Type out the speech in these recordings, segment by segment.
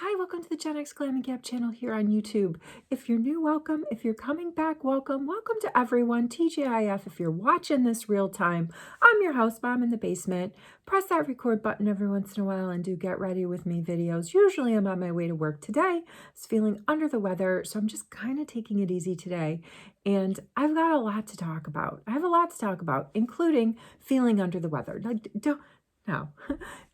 Hi, welcome to the GenX Glam Gab channel here on YouTube. If you're new, welcome. If you're coming back, welcome. Welcome to everyone. TGIF, if you're watching this real time, I'm your house mom in the basement. Press that record button every once in a while and do get ready with me videos. Usually I'm on my way to work today. I was feeling under the weather, so I'm just kind of taking it easy today. And I've got a lot to talk about. I have a lot to talk about, including feeling under the weather. No,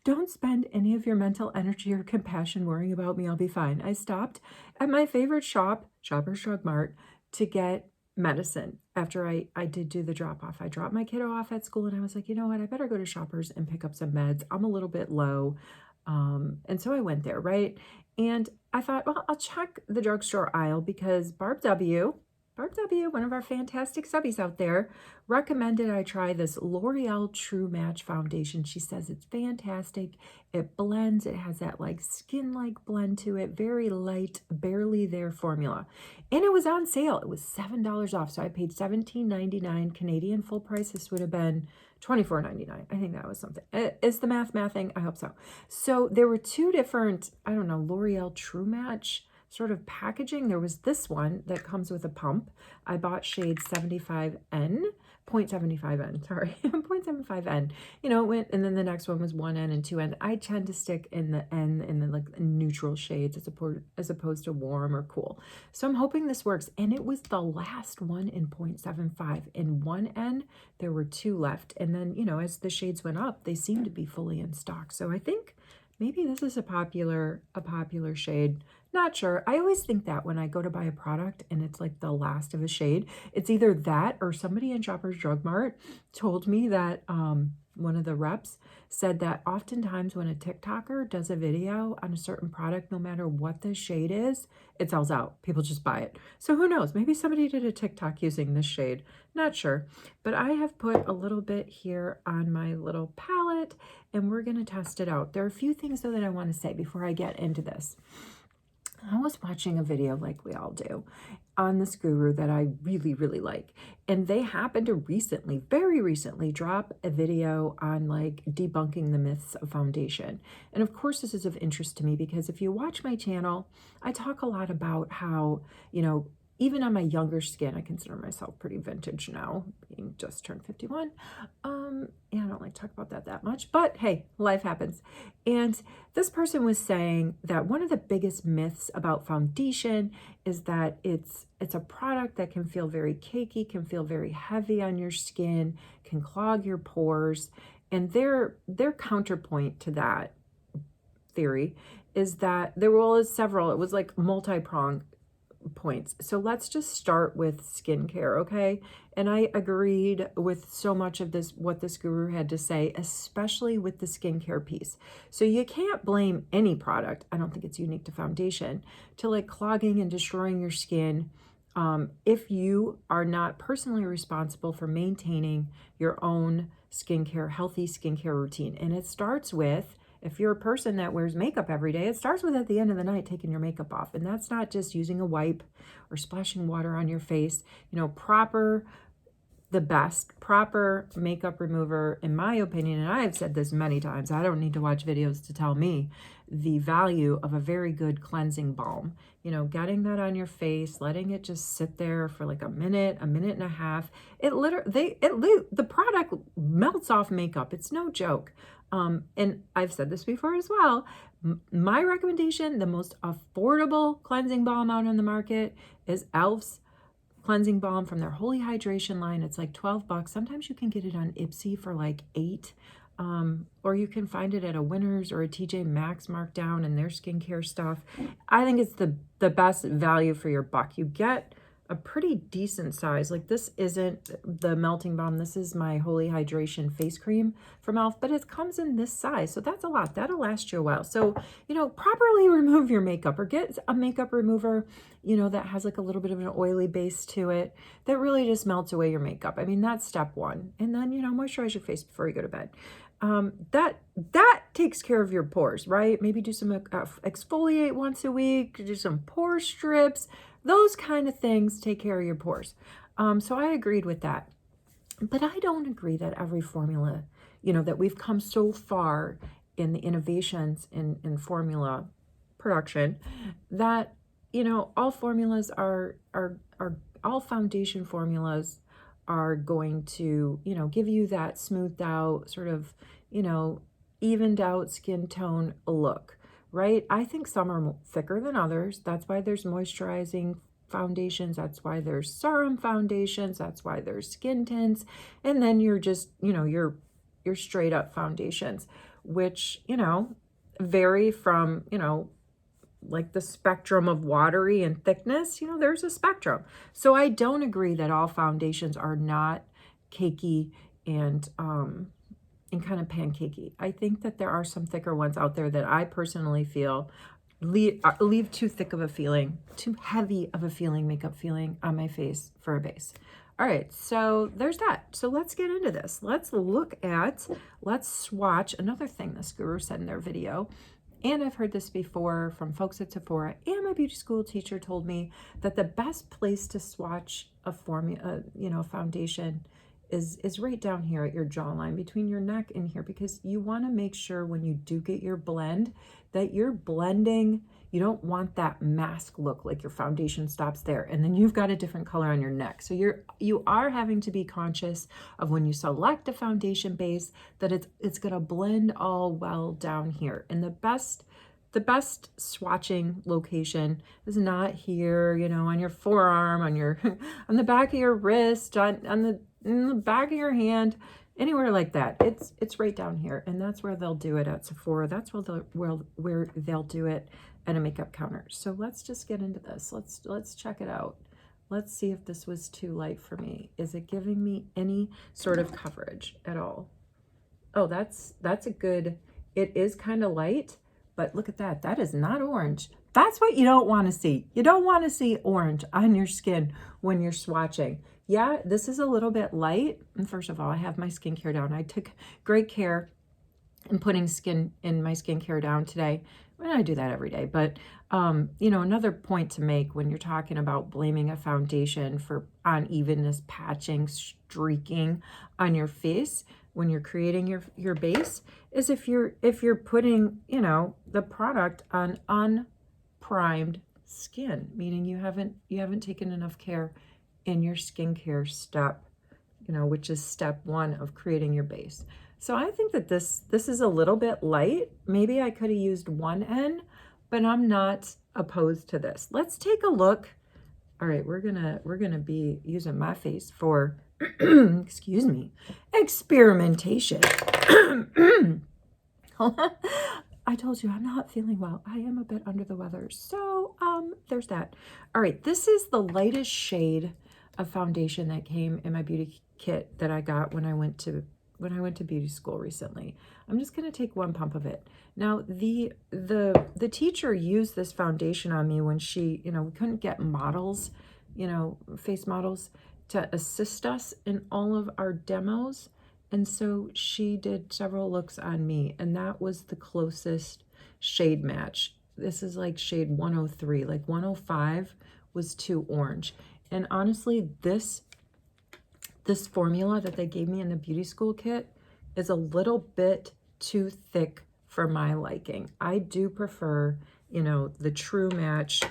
don't spend any of your mental energy or compassion worrying about me. I'll be fine. I stopped at my favorite shop, Shoppers Drug Mart, to get medicine after I did do the drop off. I dropped my kiddo off at school and I was like, you know what? I better go to Shoppers and pick up some meds. I'm a little bit low. And so I went there, right? And I thought, well, I'll check the drugstore aisle because Barb W, one of our fantastic subbies out there, recommended I try this L'Oreal True Match foundation. She says it's fantastic. It blends. It has that like skin-like blend to it. Very light, barely there formula. And it was on sale. It was $7 off. So I paid $17.99 Canadian full price. This would have been $24.99. I think that was something. Is the mathing? I hope so. So there were two different, I don't know, L'Oreal True Match sort of packaging. There was this one that comes with a pump. I bought shade 75N, 0.75N, sorry, 0.75N. You know, it went, and then the next one was 1N and 2N. I tend to stick in the N in the like neutral shades as opposed to warm or cool. So I'm hoping this works. And it was the last one in 0.75. In 1N, there were two left. And then, you know, as the shades went up, they seemed to be fully in stock. So I think maybe this is a popular shade. Not sure. I always think that when I go to buy a product and it's like the last of a shade, it's either that or somebody in Shoppers Drug Mart told me that one of the reps said that oftentimes when a TikToker does a video on a certain product, no matter what the shade is, it sells out. People just buy it. So who knows? Maybe somebody did a TikTok using this shade. Not sure. But I have put a little bit here on my little palette and we're going to test it out. There are a few things though that I want to say before I get into this. I was watching a video like we all do on this guru that I really, really like. And they happened to recently, very recently, drop a video on like debunking the myths of foundation. And of course, this is of interest to me because if you watch my channel, I talk a lot about how, you know, even on my younger skin, I consider myself pretty vintage now, being just turned 51. Yeah, I don't like to talk about that much, but hey, life happens. And this person was saying that one of the biggest myths about foundation is that it's a product that can feel very cakey, can feel very heavy on your skin, can clog your pores. And their counterpoint to that theory is that there was several, it was like multi-pronged points. So let's just start with skincare, okay? And I agreed with so much of this, what this guru had to say, especially with the skincare piece. So you can't blame any product, I don't think it's unique to foundation, to like clogging and destroying your skin if you are not personally responsible for maintaining your own skincare, healthy skincare routine. And it starts with, if you're a person that wears makeup every day, it starts with at the end of the night taking your makeup off. And that's not just using a wipe or splashing water on your face. You know, the best proper makeup remover, in my opinion, and I've said this many times, I don't need to watch videos to tell me the value of a very good cleansing balm. You know, getting that on your face, letting it just sit there for like a minute and a half. The product melts off makeup. It's no joke. And I've said this before as well. My recommendation, the most affordable cleansing balm out on the market is e.l.f.'s cleansing balm from their Holy Hydration line. It's like 12 bucks. Sometimes you can get it on Ipsy for like $8. Or you can find it at a Winners or a TJ Maxx markdown in their skincare stuff. I think it's the best value for your buck. You get a pretty decent size. Like this isn't the melting balm. This is my Holy Hydration face cream from e.l.f., but it comes in this size. So that's a lot. That'll last you a while. So, you know, properly remove your makeup or get a makeup remover, you know, that has like a little bit of an oily base to it that really just melts away your makeup. I mean, that's step one. And then, you know, moisturize your face before you go to bed. That takes care of your pores, right? Maybe do some exfoliate once a week, do some pore strips. Those kind of things take care of your pores. So I agreed with that. But I don't agree that every formula, you know, that we've come so far in the innovations in formula production, that, you know, all formulas are all foundation formulas are going to, you know, give you that smoothed out sort of, you know, evened out skin tone look, right? I think some are thicker than others. That's why there's moisturizing foundations. That's why there's serum foundations. That's why there's skin tints. And then you're just, you know, your straight up foundations, which, you know, vary from, you know, like the spectrum of watery and thickness. You know, there's a spectrum. So I don't agree that all foundations are not cakey and kind of pancakey. I think that there are some thicker ones out there that I personally feel leave too thick of a feeling, too heavy of a feeling, makeup feeling on my face for a base. All right, so there's that. So let's get into this. Let's swatch. Another thing this guru said in their video, and I've heard this before from folks at Sephora, and my beauty school teacher told me that the best place to swatch a formula, you know, foundation is right down here at your jawline, between your neck and here, because you want to make sure when you do get your blend that you're blending. You don't want that mask look, like your foundation stops there and then you've got a different color on your neck. So you are having to be conscious of, when you select a foundation base, that it's going to blend all well down here. And the best swatching location is not here, you know, on your forearm, on your on the back of your wrist, in the back of your hand, anywhere like that. It's right down here, and that's where they'll do it at Sephora. That's where they'll do it at a makeup counter. So let's just get into this. Let's check it out. Let's see if this was too light for me. Is it giving me any sort of coverage at all? Oh, that's a good. It is kind of light, but look at that. That is not orange. That's what you don't want to see. You don't want to see orange on your skin when you're swatching. Yeah, this is a little bit light. And first of all, I have my skincare down. I took great care in putting my skincare down today. And I do that every day. But, you know, another point to make when you're talking about blaming a foundation for unevenness, patching, streaking on your face when you're creating your base, is if you're putting, you know, the product on unprimed skin, meaning you haven't taken enough care in your skincare step, you know, which is step one of creating your base. So I think that this is a little bit light. Maybe I could have used 1N, but I'm not opposed to this. Let's take a look. All right, we're gonna be using my face for excuse me, experimentation. I told you I'm not feeling well. I am a bit under the weather. So there's that. All right, this is the lightest shade of foundation that came in my beauty kit that I got when I went to beauty school recently. I'm just going to take one pump of it. Now, the teacher used this foundation on me when she, you know, we couldn't get models, you know, face models to assist us in all of our demos. And so she did several looks on me, and that was the closest shade match. This is like shade 103, like 105 was too orange. And honestly, this formula that they gave me in the beauty school kit is a little bit too thick for my liking. I do prefer, you know, the true match,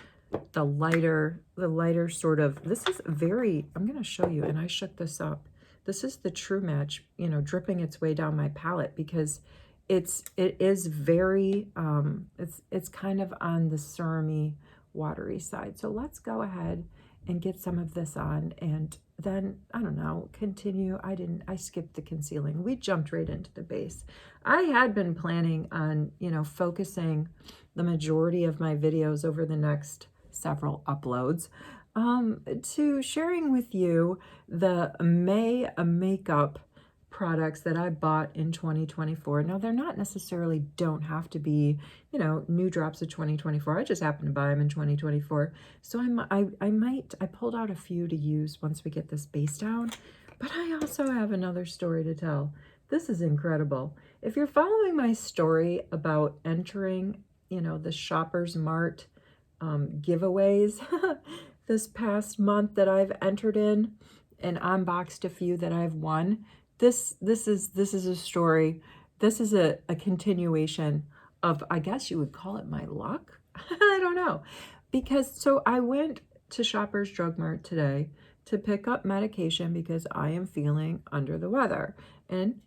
the lighter sort of, this is very, I'm going to show you, and I shook this up. This is the true match, you know, dripping its way down my palette, because it is very, it's kind of on the serum-y, watery side. So let's go ahead and get some of this on, and then, I don't know, continue. I skipped the concealing. We jumped right into the base. I had been planning on, you know, focusing the majority of my videos over the next several uploads to sharing with you the May makeup products that I bought in 2024. Now, they're not necessarily, don't have to be, you know, new drops of 2024. I just happened to buy them in 2024. So I pulled out a few to use once we get this base down, but I also have another story to tell. This is incredible. If you're following my story about entering, you know, the Shoppers Mart giveaways this past month that I've entered in and unboxed a few that I've won, this is a story. This is a continuation I guess you would call it my luck. I don't know. Because, so I went to Shoppers Drug Mart today to pick up medication because I am feeling under the weather. And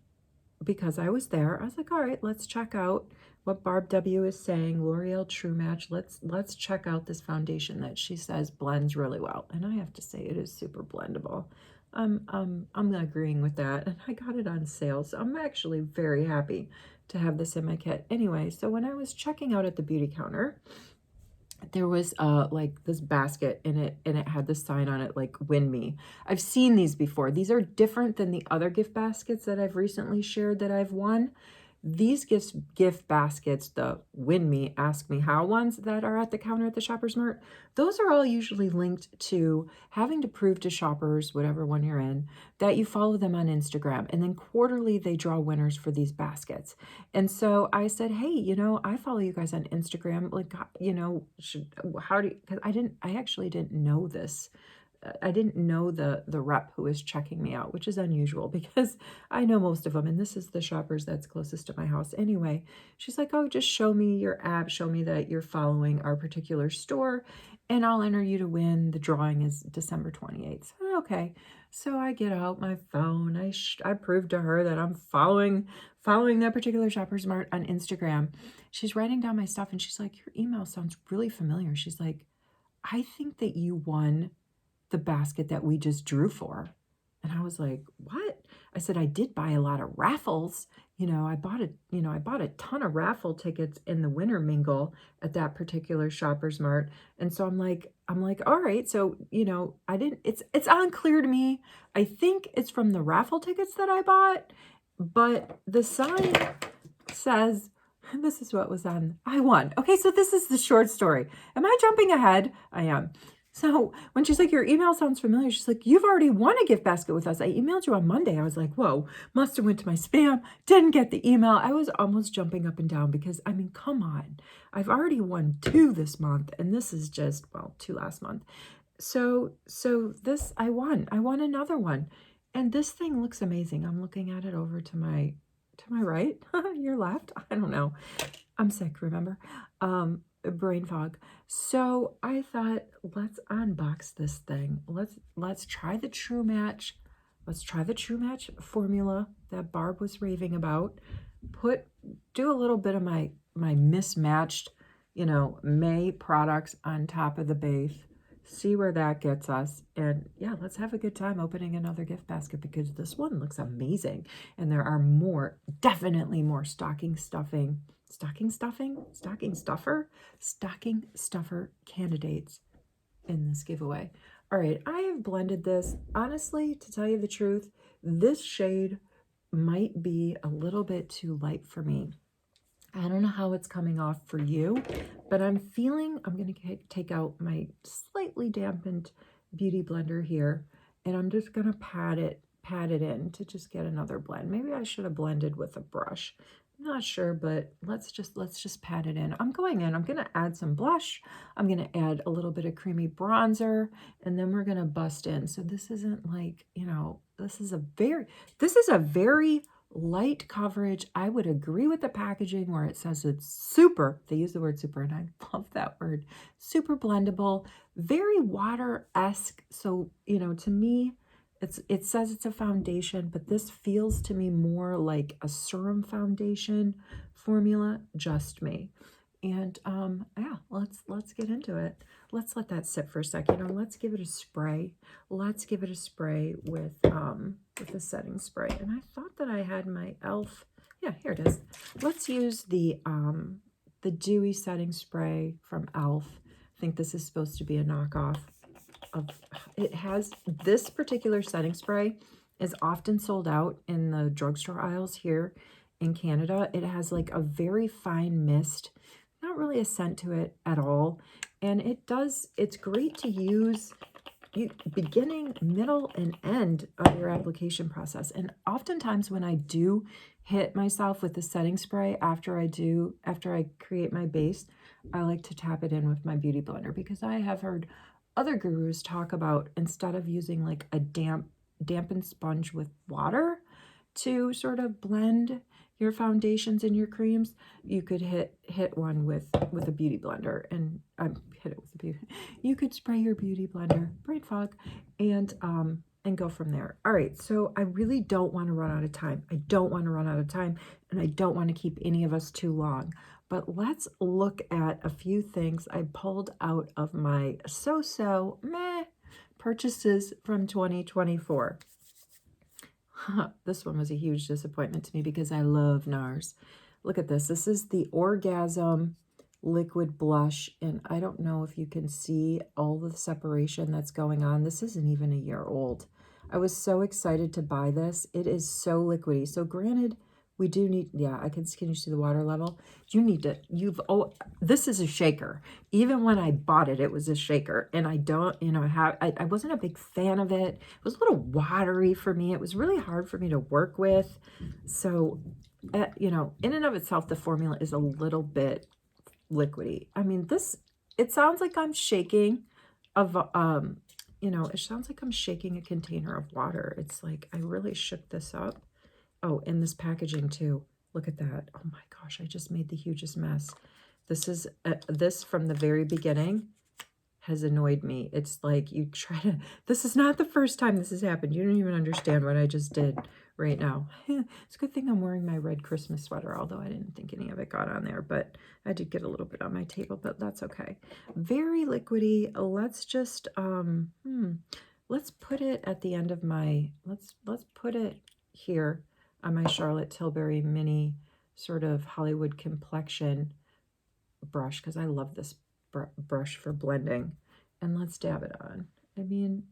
because I was there, I was like, all right, let's check out what Barb W is saying, L'Oreal True Match. Let's check out this foundation that she says blends really well. And I have to say it is super blendable. I'm agreeing with that. And I got it on sale. So I'm actually very happy to have this in my kit. Anyway, so when I was checking out at the beauty counter, there was like this basket in it, and it had the sign on it like win me. I've seen these before. These are different than the other gift baskets that I've recently shared that I've won. These gift baskets, the win me, ask me how ones that are at the counter at the Shoppers Mart, those are all usually linked to having to prove to shoppers, whatever one you're in, that you follow them on Instagram. And then quarterly they draw winners for these baskets. And so I said, hey, you know, I follow you guys on Instagram. Like, you know, how do you, because I actually didn't know this. I didn't know the rep who was checking me out, which is unusual because I know most of them, and this is the Shoppers that's closest to my house. Anyway, she's like, oh, just show me your app, show me that you're following our particular store, and I'll enter you to win. The drawing is December 28th. Okay, so I get out my phone. I prove to her that I'm following that particular Shoppers Mart on Instagram. She's writing down my stuff, and she's like, your email sounds really familiar. She's like, I think that you won the basket that we just drew for. And I was like, what? I said, I did buy a lot of raffles. You know, I bought a ton of raffle tickets in the winter mingle at that particular Shoppers Mart. And so I'm like, all right. So, you know, it's unclear to me. I think it's from the raffle tickets that I bought, but the sign says, this is what was on, I won. Okay, so this is the short story. Am I jumping ahead? I am. So when she's like, your email sounds familiar, she's like, you've already won a gift basket with us. I emailed you on Monday. I was like, whoa, must have went to my spam, didn't get the email. I was almost jumping up and down because, I mean, come on. I've already won 2 this month, and this is just, well, 2 last month. So this, I won another one. And this thing looks amazing. I'm looking at it over to my right, your left. I don't know. I'm sick, remember? Brain fog. So I thought, let's unbox this thing. Let's try the True Match. Let's try the True Match formula that Barb was raving about. Do a little bit of my mismatched, you know, May products on top of the base. See where that gets us. And yeah, let's have a good time opening another gift basket because this one looks amazing. And there are definitely more stocking stuffer candidates in this giveaway. All right, I have blended this. Honestly, to tell you the truth, this shade might be a little bit too light for me. I don't know how it's coming off for you, but I'm going to take out my slightly dampened beauty blender here, and I'm just going to pat it in to just get another blend. Maybe I should have blended with a brush. I'm not sure, but let's just pat it in. I'm going to add some blush. I'm going to add a little bit of creamy bronzer, and then we're going to bust in. So this isn't like, you know, this is a very light coverage. I would agree with the packaging where it says it's super, they use the word super, and I love that word, super blendable, very water-esque. So, you know, to me, it says it's a foundation, but this feels to me more like a serum foundation formula, just me. And yeah, let's get into it. Let's let that sit for a second. You know, let's give it a spray. Let's give it a spray with the setting spray. And I thought that I had my e.l.f. Yeah, here it is. Let's use the dewy setting spray from e.l.f. I think this is supposed to be a knockoff of. It has this particular setting spray is often sold out in the drugstore aisles here in Canada. It has like a very fine mist. Not really a scent to it at all. And it's great to use beginning, middle, and end of your application process. And oftentimes when I do hit myself with the setting spray after I create my base, I like to tap it in with my beauty blender because I have heard other gurus talk about instead of using like a dampened sponge with water, to sort of blend your foundations and your creams, you could hit one with a beauty blender, and hit it with a beauty. You could spray your beauty blender, brain fog, and go from there. All right, so I really don't want to run out of time. I don't want to run out of time, and I don't want to keep any of us too long. But let's look at a few things I pulled out of my so-so meh purchases from 2024. This one was a huge disappointment to me because I love NARS. Look at this. This is the Orgasm Liquid Blush, and I don't know if you can see all the separation that's going on. This isn't even a year old. I was so excited to buy this. It is so liquidy. So granted, we do need, yeah, can you see the water level? You need to, this is a shaker. Even when I bought it, it was a shaker. And I don't, I wasn't a big fan of it. It was a little watery for me. It was really hard for me to work with. So, in and of itself, the formula is a little bit liquidy. I mean, it sounds like I'm shaking it sounds like I'm shaking a container of water. It's like I really shook this up. Oh, and this packaging too. Look at that. Oh my gosh, I just made the hugest mess. This from the very beginning has annoyed me. It's like you try to, this is not the first time this has happened. You don't even understand what I just did right now. It's a good thing I'm wearing my red Christmas sweater, although I didn't think any of it got on there, but I did get a little bit on my table, but that's okay. Very liquidy. Let's just, let's put it at the end of my, let's put it here on my Charlotte Tilbury mini sort of Hollywood complexion brush, because I love this brush for blending, and let's dab it on. I mean,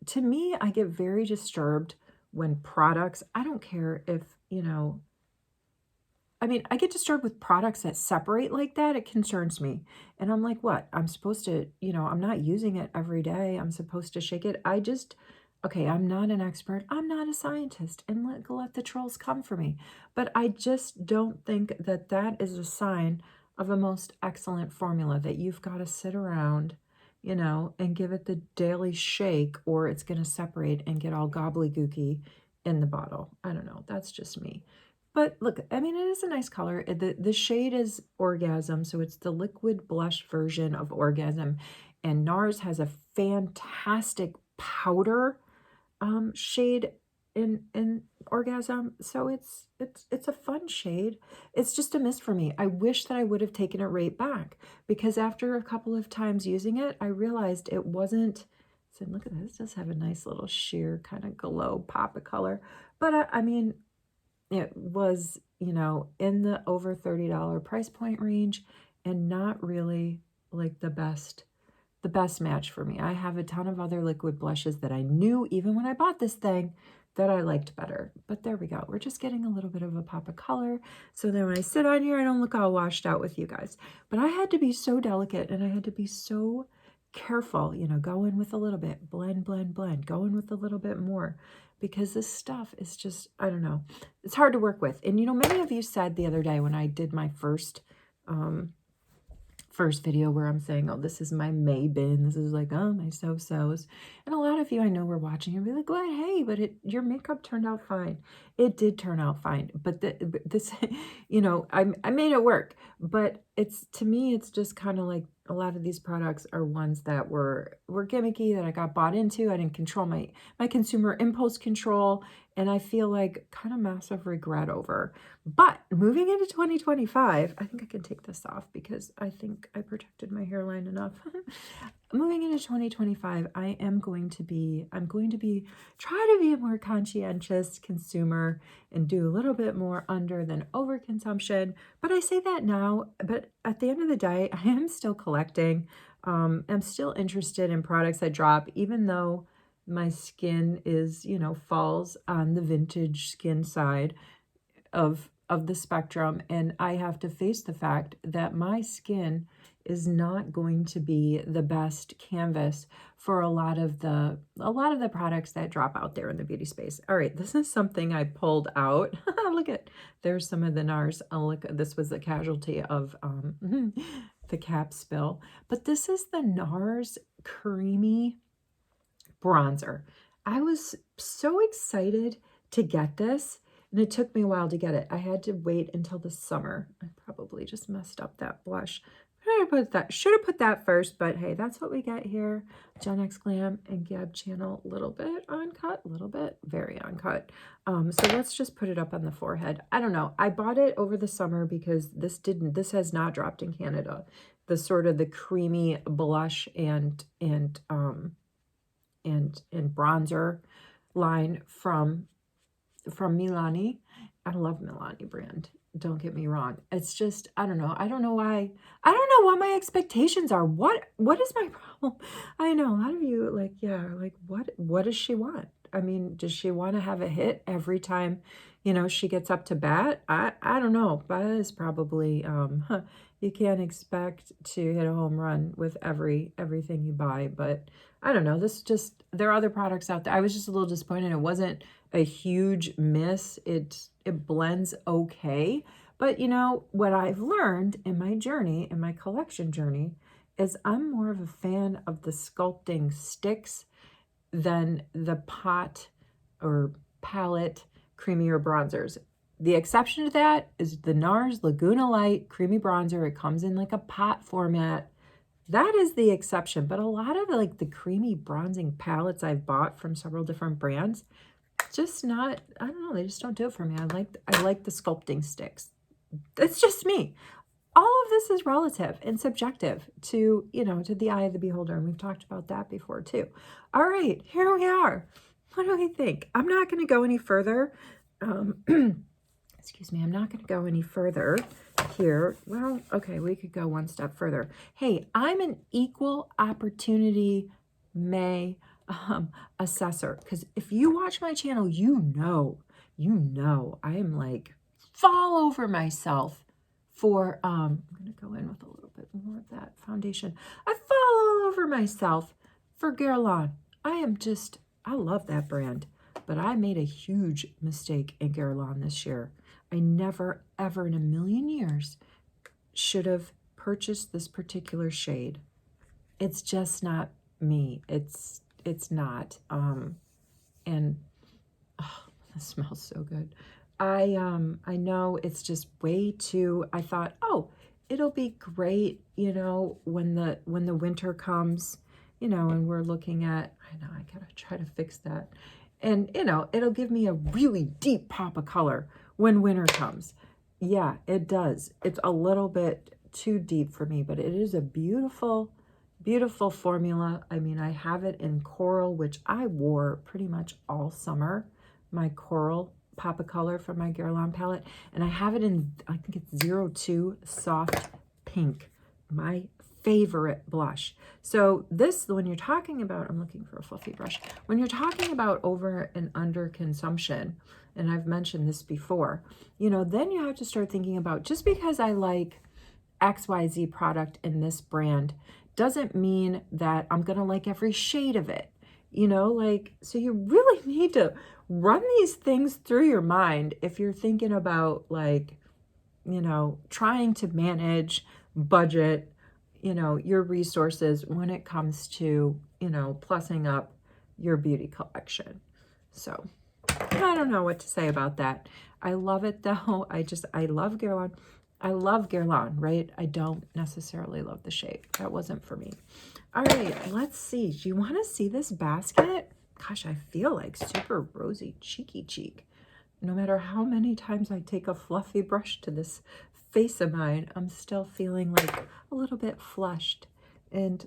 to me, I get very disturbed when products, I don't care if, I get disturbed with products that separate like that. It concerns me. And I'm like, what? I'm supposed to, I'm not using it every day. I'm supposed to shake it. Okay, I'm not an expert. I'm not a scientist, and let the trolls come for me. But I just don't think that that is a sign of a most excellent formula, that you've got to sit around, and give it the daily shake, or it's going to separate and get all gobbledygooky in the bottle. I don't know. That's just me. But look, it is a nice color. The shade is Orgasm, so it's the liquid blush version of Orgasm. And NARS has a fantastic powder shade in Orgasm, so it's a fun shade. It's just a miss for me. I wish that I would have taken it right back, because after a couple of times using it, I realized it wasn't. So look at this. It does have a nice little sheer kind of glow pop of color, but it was in the over $30 price point range, and not really like the best match for me. I have a ton of other liquid blushes that I knew, even when I bought this thing, that I liked better. But there we go. We're just getting a little bit of a pop of color, so that when I sit on here, I don't look all washed out with you guys. But I had to be so delicate, and I had to be so careful, go in with a little bit, blend, blend, blend, go in with a little bit more, because this stuff is just, I don't know, it's hard to work with. And many of you said the other day when I did my first video where I'm saying, oh, this is my May bin, this is like, oh, my so-sos, and a lot of you I know were watching and be like, well, hey, but your makeup turned out fine. It did turn out fine, but this I made it work. But to me, it's just kind of like a lot of these products are ones that were gimmicky, that I got bought into. I didn't control my consumer impulse control, and I feel like kind of massive regret over. But moving into 2025, I think I can take this off because I think I protected my hairline enough. Moving into 2025, I'm going to be try to be a more conscientious consumer and do a little bit more under than overconsumption. But I say that now, but at the end of the day, I am still collecting. I'm still interested in products that drop, even though my skin is, falls on the vintage skin side of the spectrum, and I have to face the fact that my skin is not going to be the best canvas for a lot of the products that drop out there in the beauty space. All right, this is something I pulled out. Look at, there's some of the NARS. Oh, look, this was the casualty of the cap spill. But this is the NARS Creamy Bronzer. I was so excited to get this. And it took me a while to get it. I had to wait until the summer. I probably just messed up that blush. Should have put that first, but hey, that's what we get here. GenX Glam and Gab channel, a little bit uncut, a little bit, very uncut. So let's just put it up on the forehead. I don't know. I bought it over the summer because this has not dropped in Canada. The sort of the creamy blush and bronzer line from Milani. I love Milani brand. Don't get me wrong. It's just, I don't know. I don't know why. I don't know what my expectations are. What is my problem? I know a lot of you like, yeah, like what does she want? I mean, does she want to have a hit every time, you know, she gets up to bat? I don't know. But it's probably, you can't expect to hit a home run with everything you buy. But I don't know. There are other products out there. I was just a little disappointed. It wasn't a huge miss. It blends okay. But you know, what I've learned in my journey, in my collection journey, is I'm more of a fan of the sculpting sticks than the pot or palette creamier bronzers. The exception to that is the NARS Laguna Light Creamy Bronzer. It comes in like a pot format. That is the exception. But a lot of like the creamy bronzing palettes I've bought from several different brands, just not, I don't know, they just don't do it for me. I like the sculpting sticks. It's just me. All of this is relative and subjective to, you know, to the eye of the beholder. And we've talked about that before too. All right, here we are. What do we think? I'm not going to go any further. Excuse me, I'm not going to go any further here. Well, okay, we could go one step further. Hey, I'm an equal opportunity assessor, because if you watch my channel, you know, I am like fall over myself for, I'm going to go in with a little bit more of that foundation. I fall all over myself for Guerlain. I love that brand, but I made a huge mistake in Guerlain this year. I never, ever in a million years should have purchased this particular shade. It's just not me. It's not. And oh, it smells so good. I know it's just way too, I thought, oh, it'll be great, you know, when the winter comes, you know, and we're looking at, I know, I gotta try to fix that. And, you know, it'll give me a really deep pop of color when winter comes. Yeah, it does. It's a little bit too deep for me, but it is a beautiful, beautiful formula. I mean, I have it in coral, which I wore pretty much all summer, my coral pop of color from my Guerlain palette. And I have it in, I think it's 02 Soft Pink, my favorite blush. So this, when you're talking about, I'm looking for a fluffy brush. When you're talking about over and under consumption, and I've mentioned this before, you know, then you have to start thinking about, just because I like XYZ product in this brand doesn't mean that I'm going to like every shade of it, you know, like, so you really need to run these things through your mind if you're thinking about, like, you know, trying to manage budget, you know, your resources when it comes to, you know, plussing up your beauty collection. So I don't know what to say about that. I love it though. I love Guerlain. I love Guerlain, right? I don't necessarily love the shape. That wasn't for me. All right, let's see. Do you want to see this basket? Gosh, I feel like super rosy, cheeky cheek. No matter how many times I take a fluffy brush to this face of mine, I'm still feeling like a little bit flushed. And,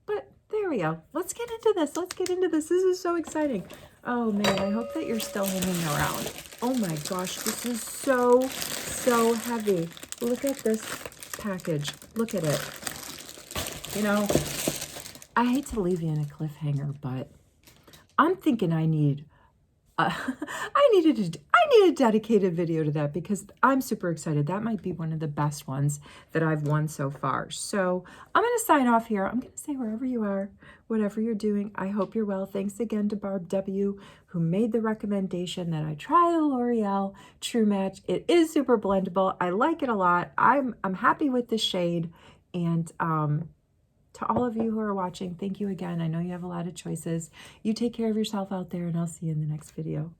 but there we go. Let's get into this. Let's get into this. This is so exciting. Oh man, I hope that you're still hanging around. Oh my gosh, this is so, so heavy. Look at this package. Look at it. You know, I hate to leave you in a cliffhanger, but I'm thinking I need I need a dedicated video to that, because I'm super excited. That might be one of the best ones that I've won so far. So I'm going to sign off here. I'm going to say, wherever you are, whatever you're doing, I hope you're well. Thanks again to Barb W, who made the recommendation that I try the L'Oreal True Match. It is super blendable. I like it a lot. I'm happy with the shade. And to all of you who are watching, thank you again. I know you have a lot of choices. You take care of yourself out there, and I'll see you in the next video.